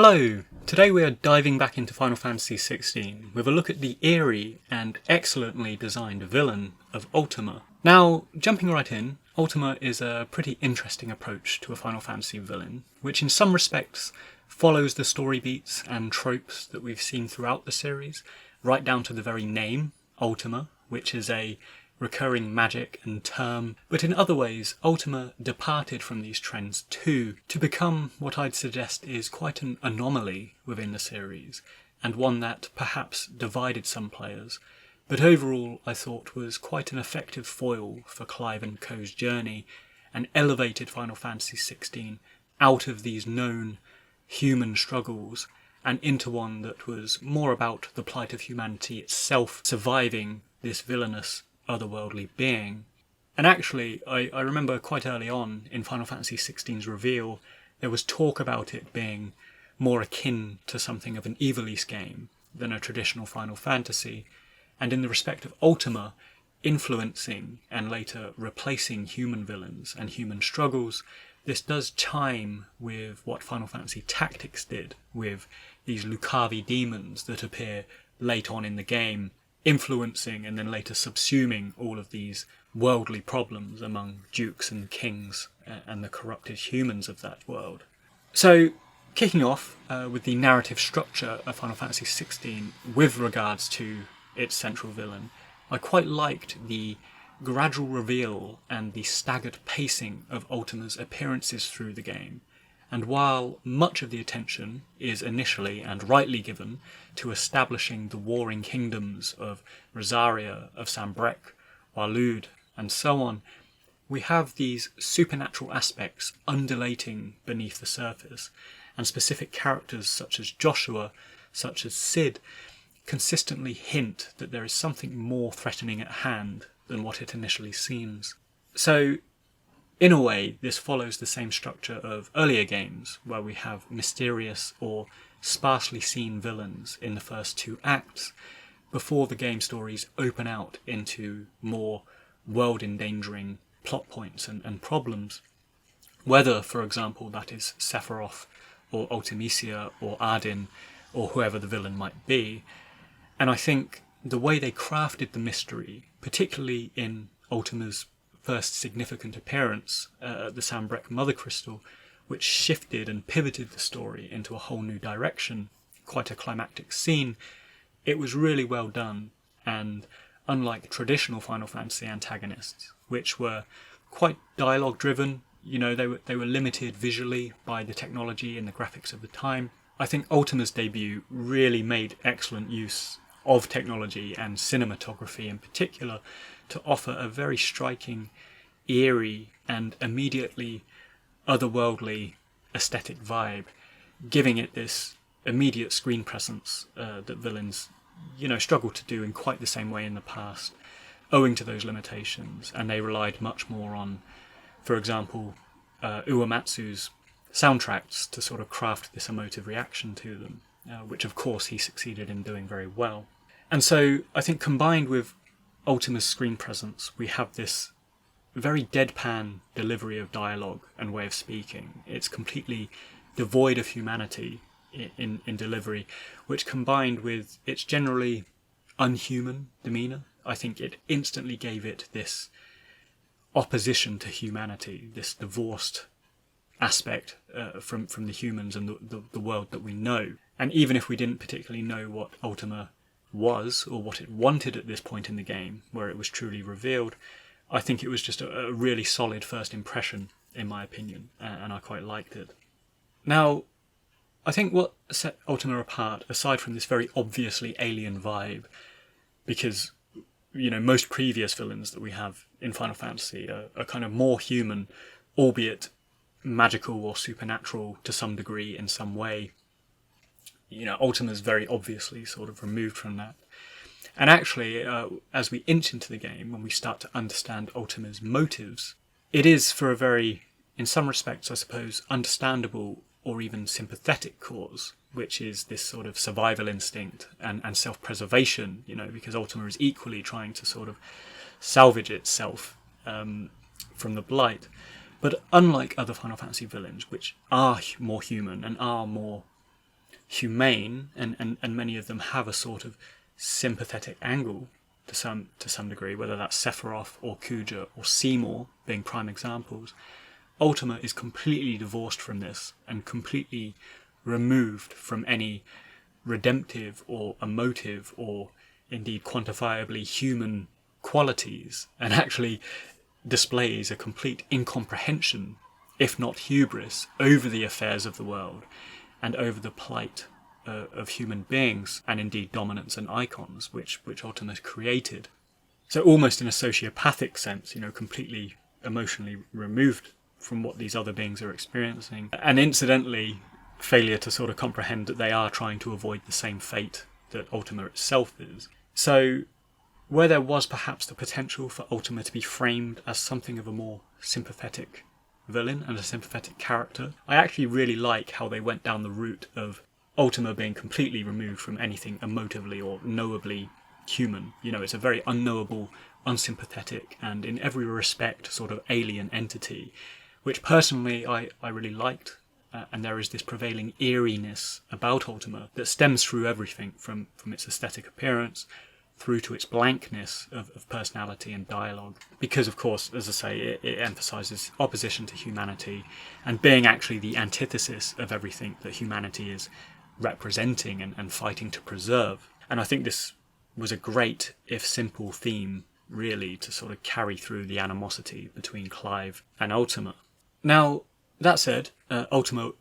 Hello! Today we are diving back into Final Fantasy XVI with a look at the eerie and excellently designed villain of Ultima. Now, jumping right in, Ultima is a pretty interesting approach to a Final Fantasy villain, which in some respects follows the story beats and tropes that we've seen throughout the series, right down to the very name, Ultima, which is a recurring magic and term, but in other ways Ultima departed from these trends too, to become what I'd suggest is quite an anomaly within the series, and one that perhaps divided some players, but overall I thought was quite an effective foil for Clive and Co.'s journey, and elevated Final Fantasy XVI out of these known human struggles and into one that was more about the plight of humanity itself surviving this villainous otherworldly being. And actually, I remember quite early on in Final Fantasy XVI's reveal, there was talk about it being more akin to something of an Ivalice game than a traditional Final Fantasy, and in the respect of Ultima, influencing and later replacing human villains and human struggles, this does chime with what Final Fantasy Tactics did with these Lucavi demons that appear late on in the game, influencing and then later subsuming all of these worldly problems among dukes and kings and the corrupted humans of that world. So, kicking off with the narrative structure of Final Fantasy XVI with regards to its central villain, I quite liked the gradual reveal and the staggered pacing of Ultima's appearances through the game. And while much of the attention is initially and rightly given to establishing the warring kingdoms of Rosaria, of Sanbreque, Waloed, and so on, we have these supernatural aspects undulating beneath the surface, and specific characters such as Joshua, such as Cid, consistently hint that there is something more threatening at hand than what it initially seems. So, in a way, this follows the same structure of earlier games, where we have mysterious or sparsely seen villains in the first two acts, before the game stories open out into more world-endangering plot points and problems. Whether, for example, that is Sephiroth, or Ultimecia, or Ardyn, or whoever the villain might be. And I think the way they crafted the mystery, particularly in Ultima's first significant appearance at the Sanbreque Mother Crystal, which shifted and pivoted the story into a whole new direction, quite a climactic scene, it was really well done, and unlike traditional Final Fantasy antagonists, which were quite dialogue driven, they were limited visually by the technology and the graphics of the time, I think Ultima's debut really made excellent use of technology and cinematography in particular to offer a very striking, eerie and immediately otherworldly aesthetic vibe, giving it this immediate screen presence that villains struggled to do in quite the same way in the past, owing to those limitations, and they relied much more on, for example, Uematsu's soundtracks to sort of craft this emotive reaction to them, which of course he succeeded in doing very well. And so I think combined with Ultima's screen presence, we have this very deadpan delivery of dialogue and way of speaking. It's completely devoid of humanity in delivery, which combined with its generally unhuman demeanour, I think it instantly gave it this opposition to humanity, this divorced aspect from the humans and the world that we know. And even if we didn't particularly know what Ultima was, or what it wanted at this point in the game, where it was truly revealed, I think it was just a really solid first impression, in my opinion, and I quite liked it. Now, I think what set Ultima apart, aside from this very obviously alien vibe, because, most previous villains that we have in Final Fantasy are kind of more human, albeit magical or supernatural to some degree in some way. Ultima's very obviously sort of removed from that. And actually, as we inch into the game, when we start to understand Ultima's motives, it is for a very, in some respects, I suppose, understandable or even sympathetic cause, which is this sort of survival instinct and self-preservation, because Ultima is equally trying to sort of salvage itself from the blight. But unlike other Final Fantasy villains, which are more human and are more humane, and many of them have a sort of sympathetic angle to some degree, whether that's Sephiroth or Kuja or Seymour being prime examples. Ultima is completely divorced from this and completely removed from any redemptive or emotive or indeed quantifiably human qualities, and actually displays a complete incomprehension, if not hubris, over the affairs of the world and over the plight of human beings, and indeed dominance and icons, which Ultima created. So almost in a sociopathic sense, completely emotionally removed from what these other beings are experiencing. And incidentally, failure to sort of comprehend that they are trying to avoid the same fate that Ultima itself is. So where there was perhaps the potential for Ultima to be framed as something of a more sympathetic villain and a sympathetic character, I actually really like how they went down the route of Ultima being completely removed from anything emotively or knowably human. It's a very unknowable, unsympathetic, and in every respect sort of alien entity, which personally I really liked. And there is this prevailing eeriness about Ultima that stems through everything from its aesthetic appearance through to its blankness of personality and dialogue. Because, of course, as I say, it emphasises opposition to humanity and being actually the antithesis of everything that humanity is representing and fighting to preserve. And I think this was a great, if simple, theme, really, to sort of carry through the animosity between Clive and Ultima. Now, that said, Ultima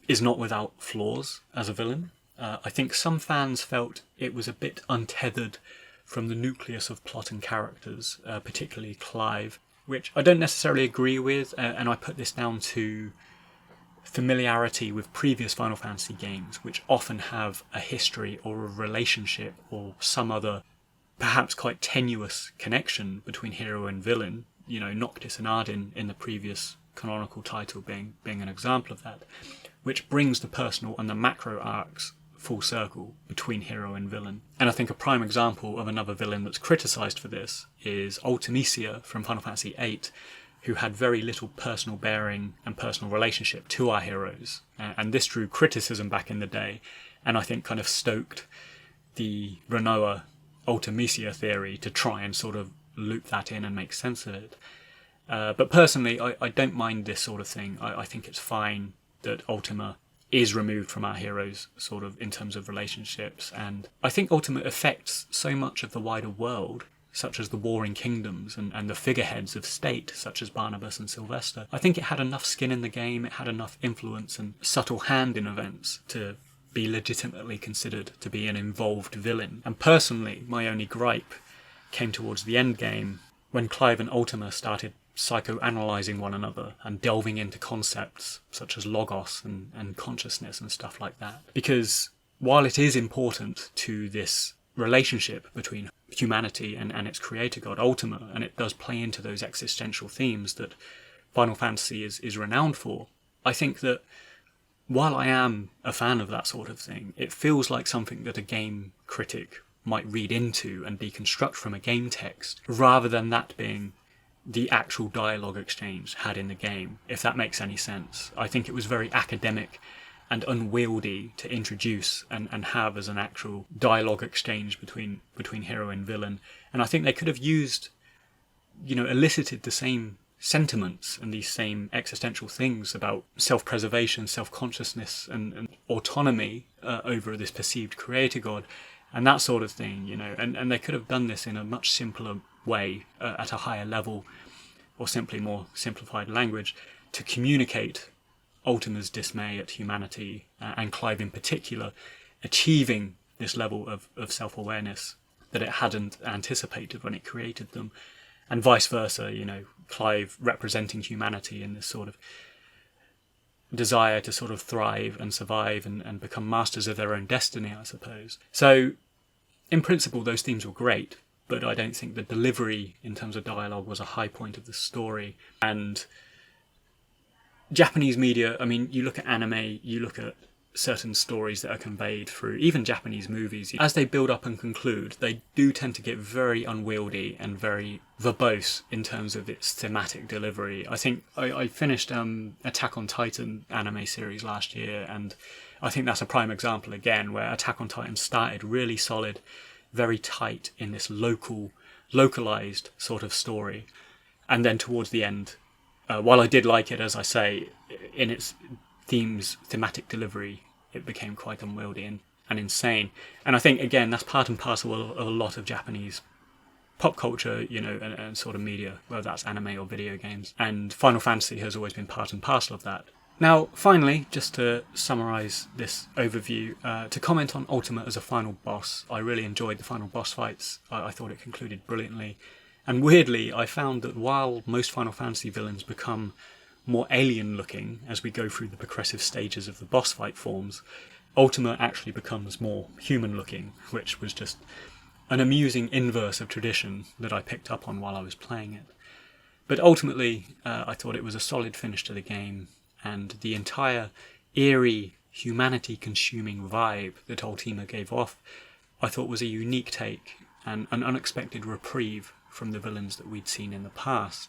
is not without flaws as a villain. I think some fans felt it was a bit untethered from the nucleus of plot and characters, particularly Clive, which I don't necessarily agree with, and I put this down to familiarity with previous Final Fantasy games, which often have a history or a relationship or some other, perhaps quite tenuous connection between hero and villain. Noctis and Ardyn in the previous canonical title being an example of that, which brings the personal and the macro arcs full circle between hero and villain. And I think a prime example of another villain that's criticised for this is Ultimisia from Final Fantasy VIII, who had very little personal bearing and personal relationship to our heroes. And this drew criticism back in the day, and I think kind of stoked the Renoa Ultimisia theory to try and sort of loop that in and make sense of it. But personally, I don't mind this sort of thing. I think it's fine that Ultima is removed from our heroes, sort of, in terms of relationships. And I think Ultima affects so much of the wider world, such as the warring kingdoms and the figureheads of state, such as Barnabas and Sylvester. I think it had enough skin in the game, it had enough influence and subtle hand in events to be legitimately considered to be an involved villain. And personally, my only gripe came towards the end game, when Clive and Ultima started psychoanalyzing one another and delving into concepts such as logos and consciousness and stuff like that. Because while it is important to this relationship between humanity and its creator god Ultima, and it does play into those existential themes that Final Fantasy is renowned for, I think that while I am a fan of that sort of thing, it feels like something that a game critic might read into and deconstruct from a game text, rather than that being the actual dialogue exchange had in the game, if that makes any sense. I think it was very academic and unwieldy to introduce and have as an actual dialogue exchange between hero and villain. And I think they could have used, elicited the same sentiments and these same existential things about self-preservation, self-consciousness and autonomy over this perceived creator god and that sort of thing, and they could have done this in a much simpler way, at a higher level, or simply more simplified language, to communicate Ultima's dismay at humanity, and Clive in particular achieving this level of self-awareness that it hadn't anticipated when it created them, and vice versa, Clive representing humanity in this sort of desire to sort of thrive and survive and become masters of their own destiny, I suppose. So, in principle, those themes were great, but I don't think the delivery in terms of dialogue was a high point of the story. And Japanese media, you look at anime, you look at certain stories that are conveyed through even Japanese movies, as they build up and conclude, they do tend to get very unwieldy and very verbose in terms of its thematic delivery. I think I finished Attack on Titan anime series last year, and I think that's a prime example again where Attack on Titan started really solid, very tight in this localized sort of story. And then towards the end, while I did like it, as I say, in its thematic delivery, it became quite unwieldy and insane. And I think, again, that's part and parcel of a lot of Japanese pop culture, and sort of media, whether that's anime or video games. And Final Fantasy has always been part and parcel of that. Now, finally, just to summarise this overview, to comment on Ultima as a final boss, I really enjoyed the final boss fights. I thought it concluded brilliantly. And weirdly, I found that while most Final Fantasy villains become more alien-looking as we go through the progressive stages of the boss fight forms, Ultima actually becomes more human-looking, which was just an amusing inverse of tradition that I picked up on while I was playing it. But ultimately, I thought it was a solid finish to the game, and the entire eerie, humanity-consuming vibe that Ultima gave off, I thought was a unique take and an unexpected reprieve from the villains that we'd seen in the past.